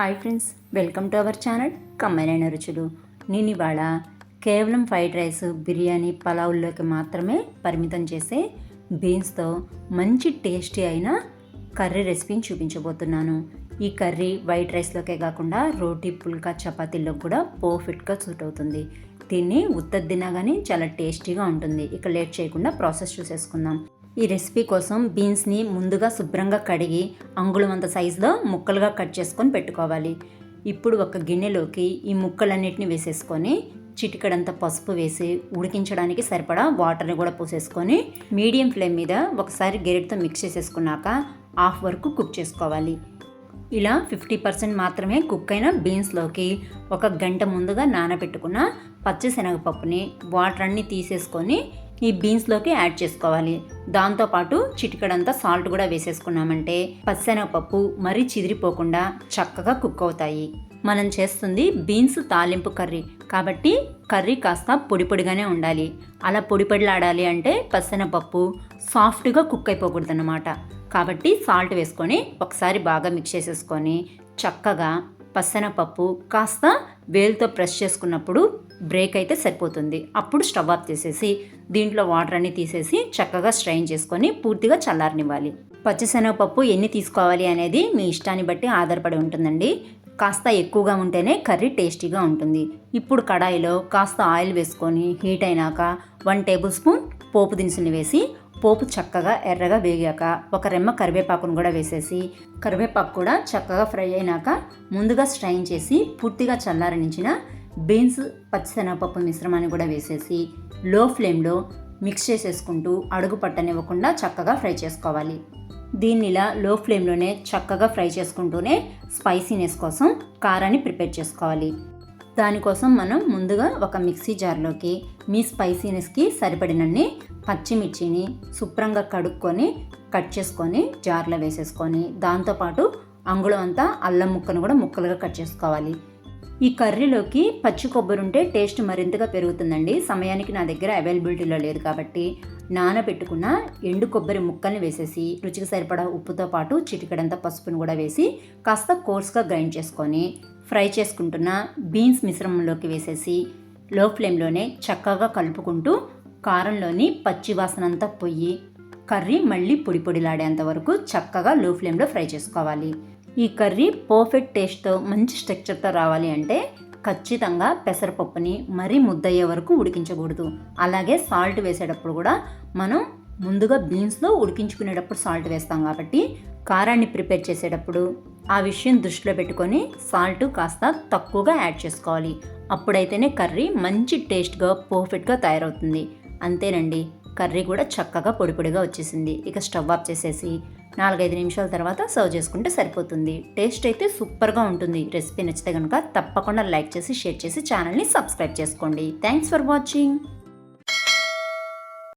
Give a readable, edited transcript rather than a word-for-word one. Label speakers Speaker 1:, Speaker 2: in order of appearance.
Speaker 1: Hi friends, welcome to our channel Kammanaina Ruchulu. నేను ఇవాళ కేవలం ఫ్రైడ్ రైస్, బిర్యానీ, పలావుల్లోకి మాత్రమే పరిమితం చేసే బీన్స్తో మంచి టేస్టీ అయిన కర్రీ రెసిపీని చూపించబోతున్నాను. ఈ కర్రీ వైట్ రైస్లోకే కాకుండా రోటీ, పుల్కా, చపాతీల్లోకి కూడా పర్ఫెక్ట్గా సూట్ అవుతుంది. దీన్ని ఉత్తది తినగానే చాలా టేస్టీగా ఉంటుంది. ఇక లేట్ చేయకుండా ప్రాసెస్ చూసేసుకుందాం. ఈ రెసిపీ కోసం బీన్స్ని ముందుగా శుభ్రంగా కడిగి అంగుళమంత సైజులో ముక్కలుగా కట్ చేసుకొని పెట్టుకోవాలి. ఇప్పుడు ఒక గిన్నెలోకి ఈ ముక్కలన్నిటిని వేసేసుకొని చిటికడంత పసుపు వేసి ఉడికించడానికి సరిపడా వాటర్ని కూడా పోసేసుకొని మీడియం ఫ్లేమ్ మీద ఒకసారి గెరిటితో మిక్స్ చేసేసుకున్నాక హాఫ్ వరకు కుక్ చేసుకోవాలి. ఇలా 50% మాత్రమే కుక్ అయిన బీన్స్లోకి ఒక గంట ముందుగా నానబెట్టుకున్న పచ్చిశనగపప్పుని వాటర్ అన్నీ తీసేసుకొని ఈ బీన్స్లోకి యాడ్ చేసుకోవాలి. దాంతోపాటు చిటికడంతా సాల్ట్ కూడా వేసేసుకున్నామంటే పచ్చిశనగపప్పు మరీ చిదిరిపోకుండా చక్కగా కుక్ అవుతాయి. మనం చేస్తుంది బీన్స్ తాలింపు కర్రీ కాబట్టి కర్రీ కాస్త పొడి పొడిగానే ఉండాలి. అలా పొడి పొడిలాడాలి అంటే పచ్చిశనగపప్పు సాఫ్ట్గా కుక్ అయిపోకూడదు అన్నమాట. కాబట్టి సాల్ట్ వేసుకొని ఒకసారి బాగా మిక్స్ చేసేసుకొని చక్కగా పచ్చిశనగపప్పు కాస్త వేలుతో ప్రెస్ చేసుకున్నప్పుడు బ్రేక్ అయితే సరిపోతుంది. అప్పుడు స్టవ్ ఆఫ్ చేసేసి దీంట్లో వాటర్ అన్ని తీసేసి చక్కగా స్ట్రైన్ చేసుకొని పూర్తిగా చల్లారనివ్వాలి. పచ్చిశనగపప్పు ఎన్ని తీసుకోవాలి అనేది మీ ఇష్టాన్ని బట్టి ఆధారపడి ఉంటుందండి. కాస్త ఎక్కువగా ఉంటేనే కర్రీ టేస్టీగా ఉంటుంది. ఇప్పుడు కడాయిలో కాస్త ఆయిల్ వేసుకొని హీట్ అయినాక 1 టేబుల్ స్పూన్ పోపు దినుసులు వేసి పోపు చక్కగా ఎర్రగా వేగాక ఒక రెమ్మ కరివేపాకును కూడా వేసేసి కరివేపాకు కూడా చక్కగా ఫ్రై అయినాక ముందుగా స్ట్రైన్ చేసి పూర్తిగా చల్లారనించిన బీన్స్ పచ్చిశనగపప్పు మిశ్రమాన్ని కూడా వేసేసి లో ఫ్లేమ్లో మిక్స్ చేసేసుకుంటూ అడుగు పట్టనివ్వకుండా చక్కగా ఫ్రై చేసుకోవాలి. దీన్ని ఇలా లో ఫ్లేమ్లోనే చక్కగా ఫ్రై చేసుకుంటూనే స్పైసీనెస్ కోసం కారాన్ని ప్రిపేర్ చేసుకోవాలి. దానికోసం మనం ముందుగా ఒక మిక్సీ జార్లోకి మీ స్పైసీనెస్కి సరిపడినన్ని పచ్చిమిర్చిని శుభ్రంగా కడుక్కొని కట్ చేసుకొని జార్లో వేసేసుకొని దాంతోపాటు అంగుళం అంతా అల్లం ముక్కను కూడా ముక్కలుగా కట్ చేసుకోవాలి. ఈ కర్రీలోకి పచ్చి కొబ్బరి ఉంటే టేస్ట్ మరింతగా పెరుగుతుందండి. సమయానికి నా దగ్గర అవైలబిలిటీలో లేదు కాబట్టి నానబెట్టుకున్న ఎండు కొబ్బరి ముక్కల్ని వేసేసి రుచికి సరిపడా ఉప్పుతో పాటు చిటికడంత పసుపును కూడా వేసి కాస్త కోర్స్గా గ్రైండ్ చేసుకొని ఫ్రై చేసుకుంటున్న బీన్స్ మిశ్రమంలోకి వేసేసి లో ఫ్లేమ్లోనే చక్కగా కలుపుకుంటూ కారంలోని పచ్చి వాసన అంతా పోయి కర్రీ మళ్ళీ పొడి పొడిలాడేంత వరకు చక్కగా లో ఫ్లేమ్లో ఫ్రై చేసుకోవాలి. ఈ కర్రీ పర్ఫెక్ట్ టేస్ట్తో మంచి స్ట్రక్చర్తో రావాలి అంటే ఖచ్చితంగా పెసరపప్పుని మరీ ముద్దయ్యే వరకు ఉడికించకూడదు. అలాగే సాల్ట్ వేసేటప్పుడు కూడా మనం ముందుగా బీన్స్లో ఉడికించుకునేటప్పుడు సాల్ట్ వేస్తాం కాబట్టి కారాన్ని ప్రిపేర్ చేసేటప్పుడు ఆ విషయం దృష్టిలో పెట్టుకొని సాల్ట్ కాస్త తక్కువగా యాడ్ చేసుకోవాలి. అప్పుడైతేనే కర్రీ మంచి టేస్ట్గా పర్ఫెక్ట్గా తయారవుతుంది. అంతేనండి, కర్రీ కూడా చక్కగా పొడి పొడిగా వచ్చేసింది. ఇక స్టవ్ ఆఫ్ చేసేసి 4-5 నిమిషాల తర్వాత సర్వ్ చేసుకుంటే సరిపోతుంది. టేస్ట్ అయితే సూపర్గా ఉంటుంది. రెసిపీ నచ్చితే కనుక తప్పకుండా లైక్ చేసి షేర్ చేసి ఛానల్ని సబ్స్క్రైబ్ చేసుకోండి. Thanks for watching.